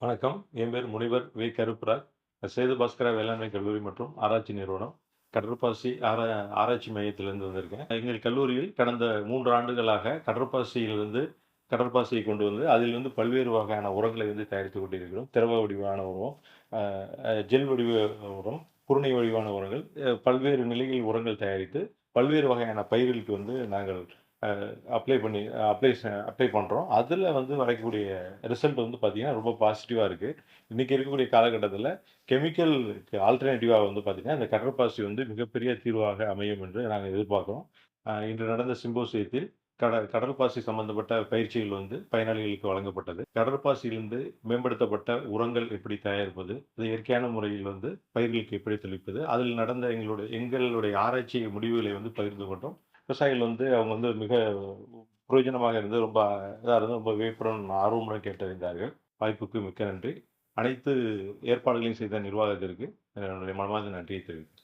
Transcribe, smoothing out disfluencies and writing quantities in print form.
வணக்கம். என் பேர் முனைவர் வே. கருப்பராஜ். சேது பாஸ்கரா வேளாண்மை கல்லூரி மற்றும் ஆராய்ச்சி நிறுவனம், கடற்பாசி ஆராய்ச்சி மையத்திலிருந்து வந்திருக்கேன். எங்கள் கல்லூரியில் கடந்த 3 ஆண்டுகளாக கடற்பாசியை கொண்டு வந்து, அதிலிருந்து பல்வேறு வகையான உரங்களை தயாரித்துக் கொண்டிருக்கிறோம். திரவ வடிவான உரம், அ அ ஜெல் வடிவ உரம், குருணை வடிவான உரங்கள், பல்வேறு நிலையில் உரங்கள் தயாரித்து, பல்வேறு வகையான பயிர்களுக்கு நாங்கள் அ அப்ளை பண்ணி அப்ளை பண்றோம். அதுல வரக்கூடிய ரிசல்ட் பார்த்தீங்கன்னா, ரொம்ப பாசிட்டிவா இருக்கு. இன்னைக்கு இருக்கக்கூடிய காலகட்டத்தில கெமிக்கலுக்கு ஆல்டர்னேட்டிவா பார்த்தீங்கன்னா, இந்த கடற்பாசி மிகப்பெரிய தீர்வாக அமையும் என்று நாங்க எதிர்பார்க்கிறோம். இன்று நடந்த சிம்போசியத்தில் கடற்பாசி சம்பந்தப்பட்ட பயிற்சிகள் பயனாளிகளுக்கு வழங்கப்பட்டது. கடற்பாசியிலிருந்து மேம்படுத்தப்பட்ட உரங்கள் எப்படி தயாரிப்பது? அது இயற்கையான முறையில் பயிர்களுக்கு எப்படி தெளிப்பது? அதில் நடந்த எங்களுடைய ஆராய்ச்சி முடிவுகளை பகிர்ந்து கொண்டோம். விவசாயிகள் அவங்க மிக பிரயோஜனமாக இருந்து ரொம்ப இதா இருந்து ரொம்ப வியப்புடன் ஆர்வமுடன் கேட்டறிந்தார்கள். வாய்ப்புக்கு மிக்க நன்றி. அனைத்து ஏற்பாடுகளையும் செய்த நிர்வாகத்திற்கு என்னுடைய மனமார்ந்த நன்றியை தெரிவிக்கிறேன்.